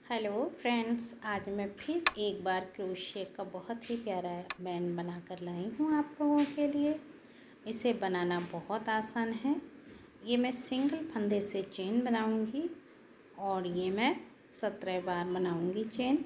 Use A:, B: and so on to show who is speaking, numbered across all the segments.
A: Hello friends, आज मैं फिर एक बार क्रोशिया का बहुत ही प्यारा बैंड बनाकर लाई हूँ आप लोगों के लिए। इसे बनाना बहुत आसान है। ये मैं सिंगल फंदे से चेन बनाऊँगी और ये मैं 17 बार बनाऊँगी चेन।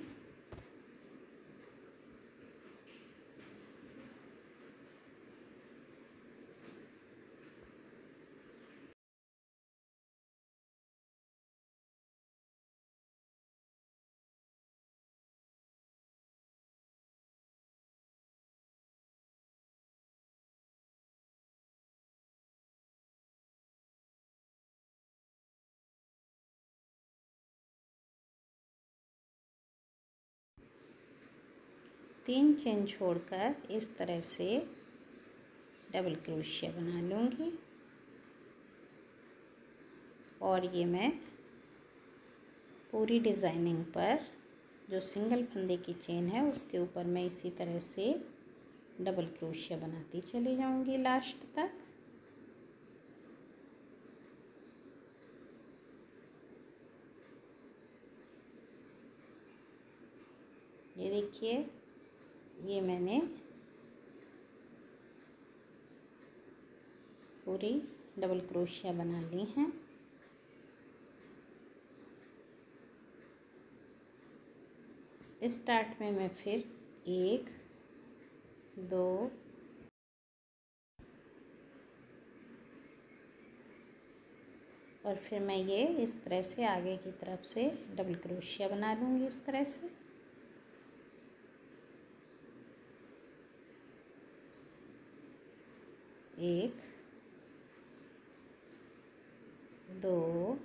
A: तीन चेन छोड़कर इस तरह से डबल क्रोशिया बना लूँगी और ये मैं पूरी डिज़ाइनिंग पर जो सिंगल फंदे की चेन है उसके ऊपर मैं इसी तरह से डबल क्रोशिया बनाती चली जाऊंगी लास्ट तक। ये देखिए, ये मैंने पूरी डबल क्रोशिया बना ली हैं। स्टार्ट में मैं फिर 1 2 और फिर मैं ये इस तरह से आगे की तरफ से डबल क्रोशिया बना लूँगी इस तरह से। एक, दो,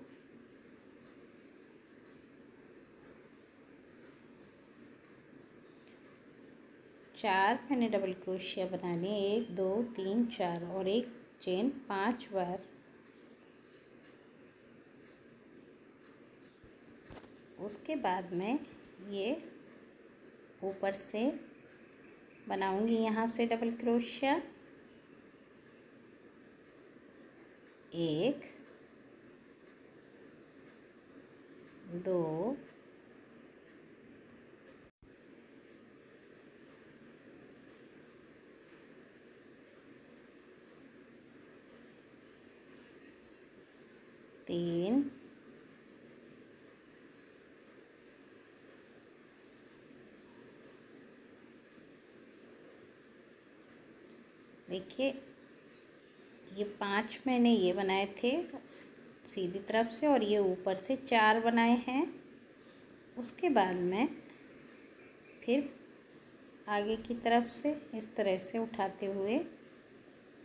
A: चार मैंने डबल क्रोशिया बना लिए। 1 2 3 4 और एक चेन 5 बार। उसके बाद मैं ये ऊपर से बनाऊंगी यहाँ से डबल क्रोशिया। 1 2 3 देखिए, ये 5 मैंने ये बनाए थे सीधी तरफ से और ये ऊपर से 4 बनाए हैं। उसके बाद मैं फिर आगे की तरफ से इस तरह से उठाते हुए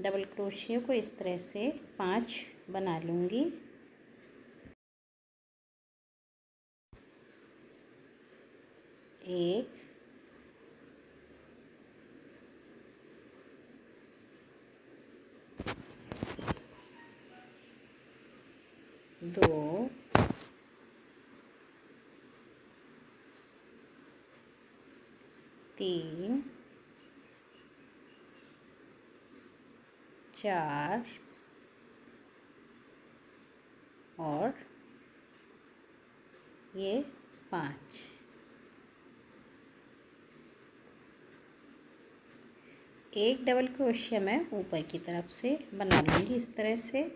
A: डबल क्रोशिया को इस तरह से 5 बना लूँगी। 1 2 3 4 और ये 5। एक डबल क्रोशिया मैं ऊपर की तरफ से बना लूँगी इस तरह से।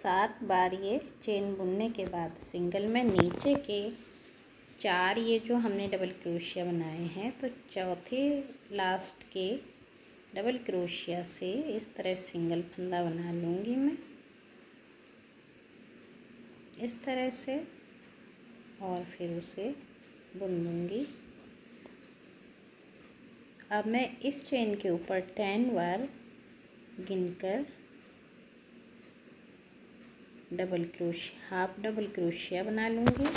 A: 7 बार ये चेन बुनने के बाद सिंगल में नीचे के 4 ये जो हमने डबल क्रोशिया बनाए हैं, तो चौथे लास्ट के डबल क्रोशिया से इस तरह सिंगल फंदा बना लूँगी मैं इस तरह से, और फिर उसे बुन दूँगी। अब मैं इस चेन के ऊपर 10 बार गिनकर double crochet, half double crochet बना लूँगी।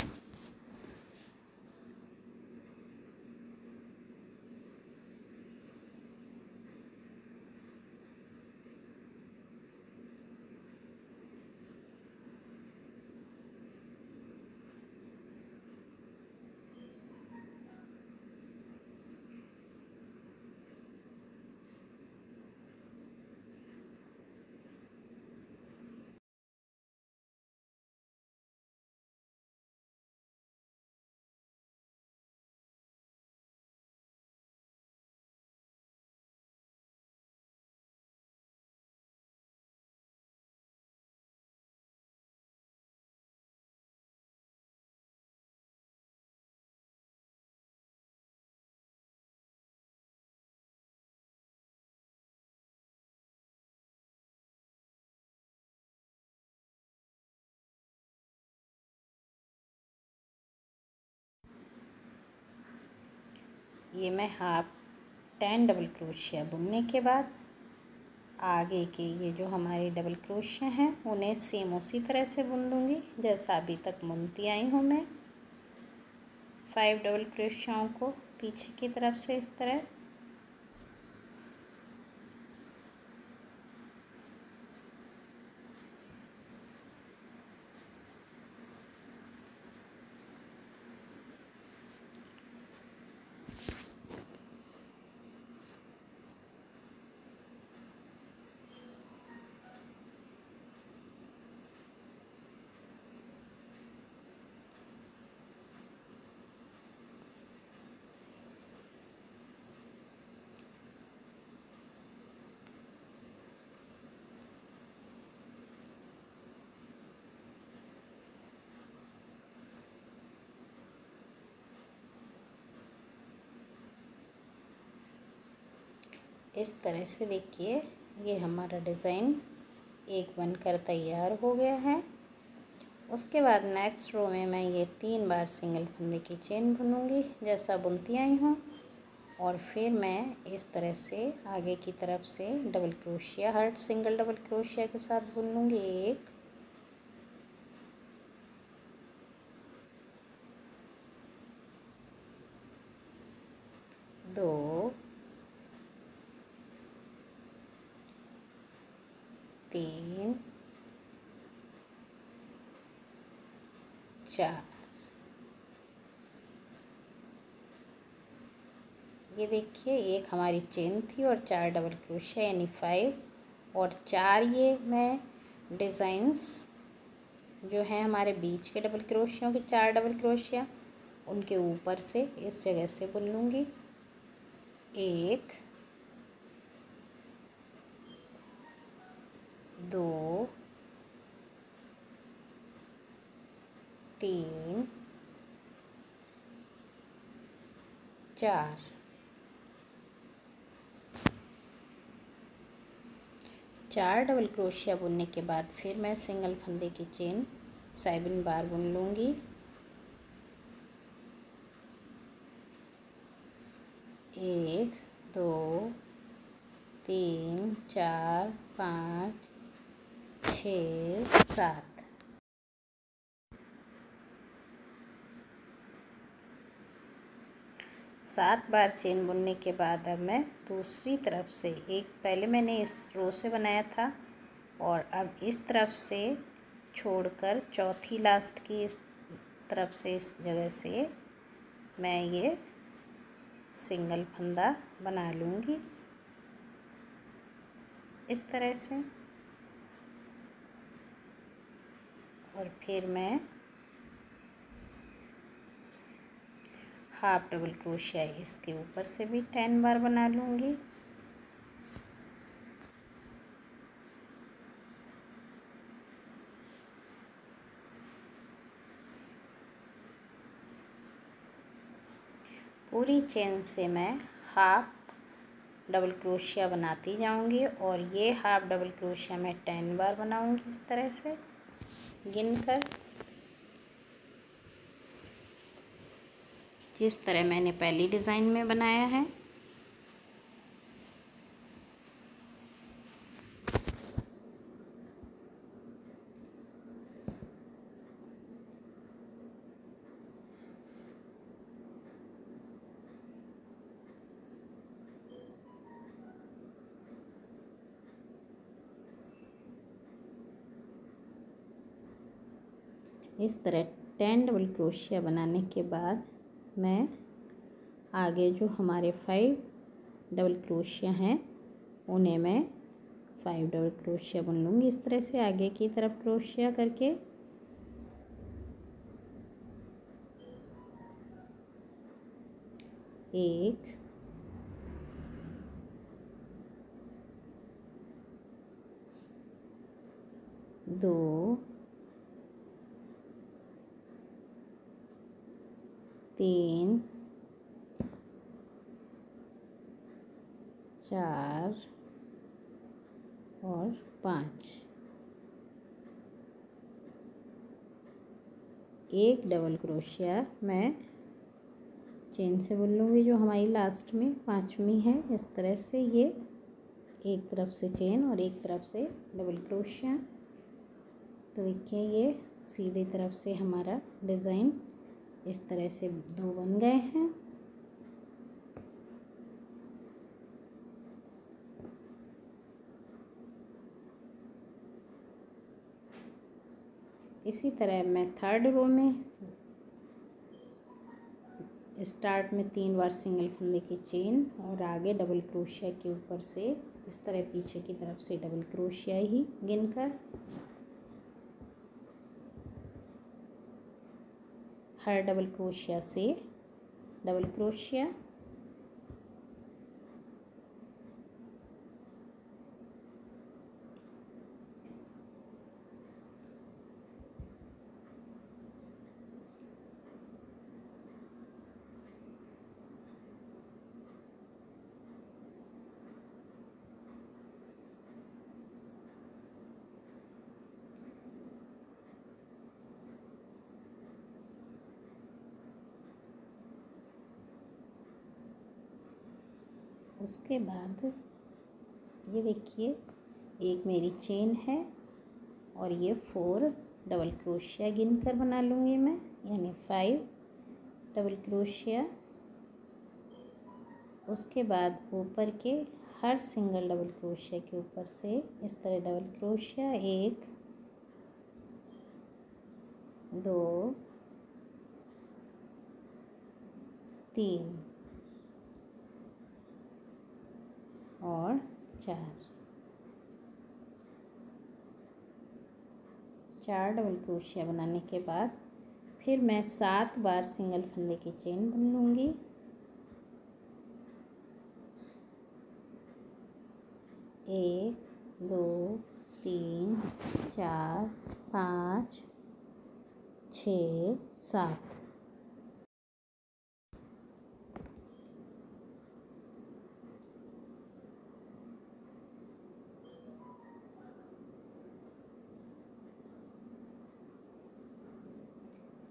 A: ये मैं हाफ 10 डबल क्रोशिया बुनने के बाद आगे के ये जो हमारे डबल क्रोशिया हैं उन्हें सेम उसी तरह से बुन दूँगी जैसा अभी तक बुनती आई हूँ मैं। 5 डबल क्रोशियाओं को पीछे की तरफ से इस तरह, इस तरह से देखिए ये हमारा डिज़ाइन एक बनकर तैयार हो गया है। उसके बाद नेक्स्ट रो में मैं ये 3 बार सिंगल फंदे की चेन बुनूंगी जैसा बुनती आई हूँ, और फिर मैं इस तरह से आगे की तरफ से डबल क्रोशिया हर सिंगल डबल क्रोशिया के साथ बुन लूँगी। 1 2 3 4। ये देखिए एक हमारी चेन थी और 4 डबल क्रोशिया यानी 5, और 4 ये मैं डिज़ाइंस जो हैं हमारे बीच के डबल क्रोशियों के 4 डबल क्रोशिया उनके ऊपर से इस जगह से बुन लूँगी। 1 2 3 4। 4 डबल क्रोशिया बुनने के बाद फिर मैं सिंगल फंदे की चेन 7 बार बुन लूँगी। 1 2 3 4 5 6 7। 7 बार चेन बुनने के बाद अब मैं दूसरी तरफ से एक पहले मैंने इस रो से बनाया था और अब इस तरफ से छोड़कर चौथी लास्ट की इस तरफ से इस जगह से मैं ये सिंगल फंदा बना लूँगी इस तरह से, और फिर मैं हाफ डबल क्रोशिया इसके ऊपर से भी 10 बार बना लूँगी। पूरी चेन से मैं हाफ डबल क्रोशिया बनाती जाऊंगी और ये हाफ डबल क्रोशिया मैं 10 बार बनाऊंगी इस तरह से गिनकर, जिस तरह मैंने पहली डिज़ाइन में बनाया है। इस तरह 10 डबल क्रोशिया बनाने के बाद मैं आगे जो हमारे 5 डबल क्रोशिया हैं उन्हें मैं 5 डबल क्रोशिया बुन लूँगी इस तरह से आगे की तरफ क्रोशिया करके। एक, दो, तीन, चार और 5। एक डबल क्रोशिया मैं चेन से बुन लूँगी जो हमारी लास्ट में 5वीं है। इस तरह से ये एक तरफ से चेन और एक तरफ से डबल क्रोशिया। तो देखिए ये सीधी तरफ से हमारा डिज़ाइन इस तरह से 2 बन गए हैं। इसी तरह मैं थर्ड रो में स्टार्ट में 3 बार सिंगल फंदे की चेन और आगे डबल क्रोशिया के ऊपर से इस तरह पीछे की तरफ से डबल क्रोशिया ही गिनकर हर डबल क्रोशिया से डबल क्रोशिया, उसके बाद ये देखिए एक मेरी चेन है और ये 4 डबल क्रोशिया गिनकर बना लूँगी मैं, यानी 5 डबल क्रोशिया। उसके बाद ऊपर के हर सिंगल डबल क्रोशिया के ऊपर से इस तरह डबल क्रोशिया, 1, 2, 3 और 4 डबल क्रोशिया बनाने के बाद फिर मैं 7 बार सिंगल फंदे की चेन बुन लूँगी। 1, 2, 3, 4, 5, 6, 7।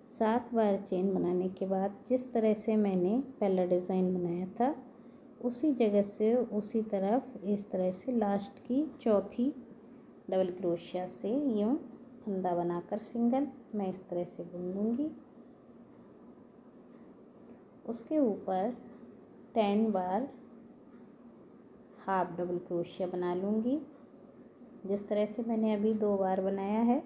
A: सात बार चेन बनाने के बाद जिस तरह से मैंने पहला डिज़ाइन बनाया था उसी जगह से उसी तरफ इस तरह से लास्ट की चौथी डबल क्रोशिया से यूँ फंदा बनाकर सिंगल मैं इस तरह से बुन लूँगी। उसके ऊपर 10 बार हाफ डबल क्रोशिया बना लूँगी जिस तरह से मैंने अभी 2 बार बनाया है।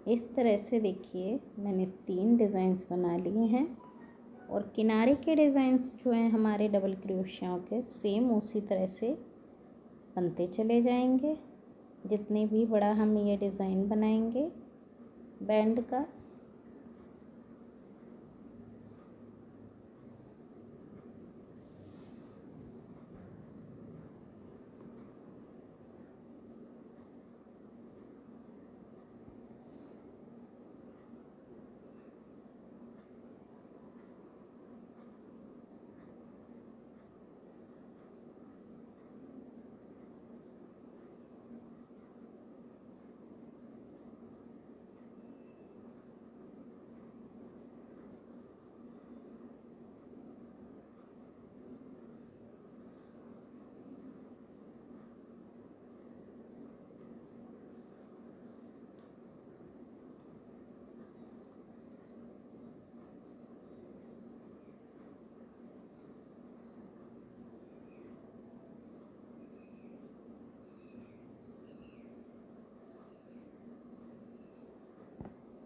A: इस तरह से देखिए मैंने 3 डिज़ाइंस बना लिए हैं और किनारे के डिज़ाइंस जो हैं हमारे डबल क्रोशियों के सेम उसी तरह से बनते चले जाएंगे। जितने भी बड़ा हम ये डिज़ाइन बनाएंगे बैंड का।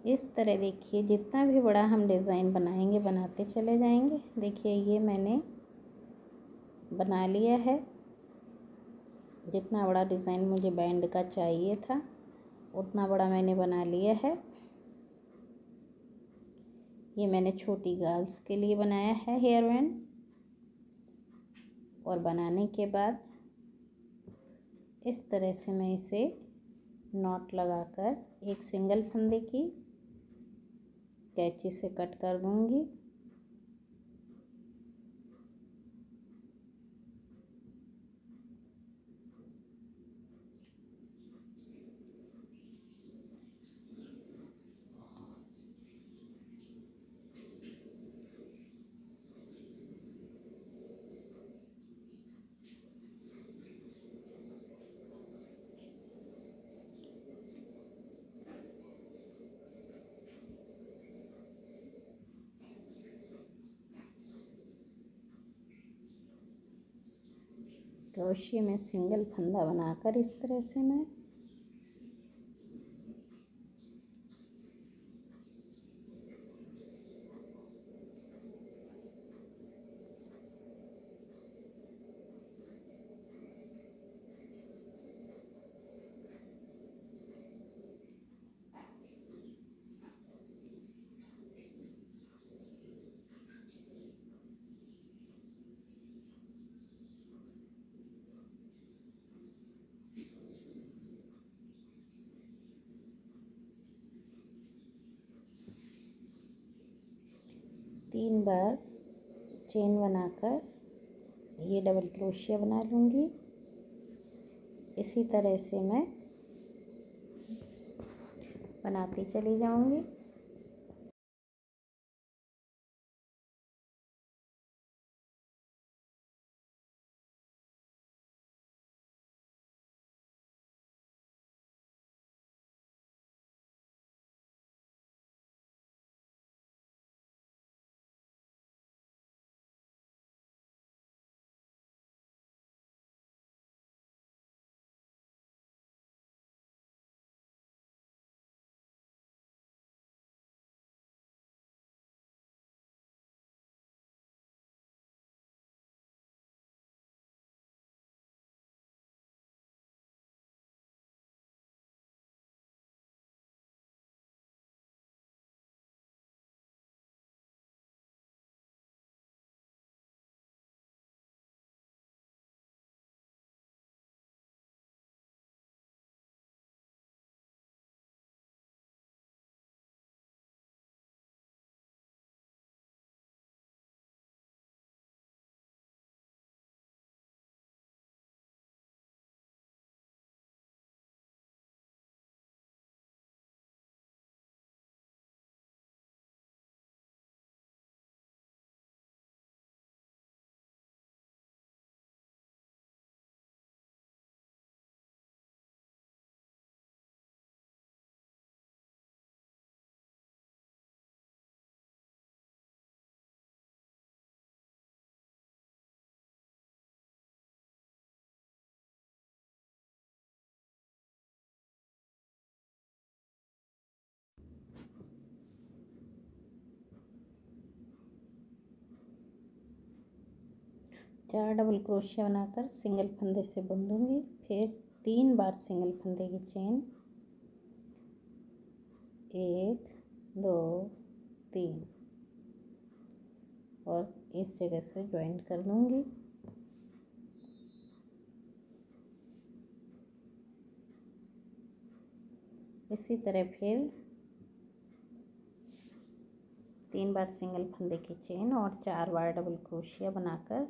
A: इस तरह देखिए जितना भी बड़ा हम डिज़ाइन बनाएंगे बनाते चले जाएंगे। देखिए ये मैंने बना लिया है। जितना बड़ा डिज़ाइन मुझे बैंड का चाहिए था उतना बड़ा मैंने बना लिया है। ये मैंने छोटी गर्ल्स के लिए बनाया है हेयर बैंड। और बनाने के बाद इस तरह से मैं इसे नॉट लगाकर एक सिंगल फंदे की कैंची से कट कर दूंगी। क्रोशिया में सिंगल फंदा बनाकर इस तरह से मैं तीन बार चेन बनाकर ये डबल क्रोशिया बना लूँगी। इसी तरह से मैं बनाती चली जाऊँगी। चार डबल क्रोशिया बनाकर सिंगल फंदे से बुन दूँगी। फिर 3 बार सिंगल फंदे की चेन 1 2 3 और इस जगह से ज्वाइंट कर दूंगी। इसी तरह फिर 3 बार सिंगल फंदे की चेन और 4 बार डबल क्रोशिया बनाकर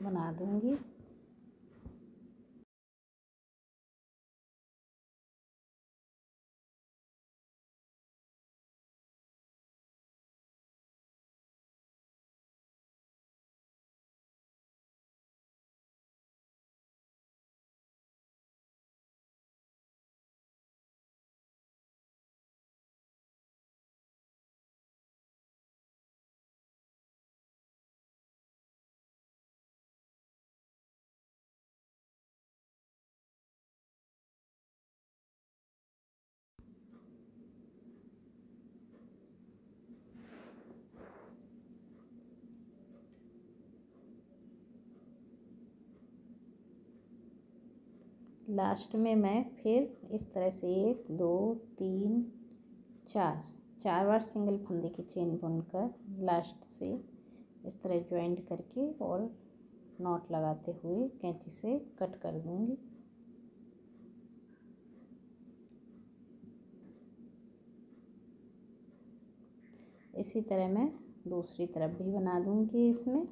A: बना दूंगी। लास्ट में मैं फिर इस तरह से 1 2 3 4 बार सिंगल फंदे की चेन बुनकर लास्ट से इस तरह ज्वाइंट करके और नॉट लगाते हुए कैंची से कट कर दूंगी। इसी तरह मैं दूसरी तरफ भी बना दूंगी इसमें।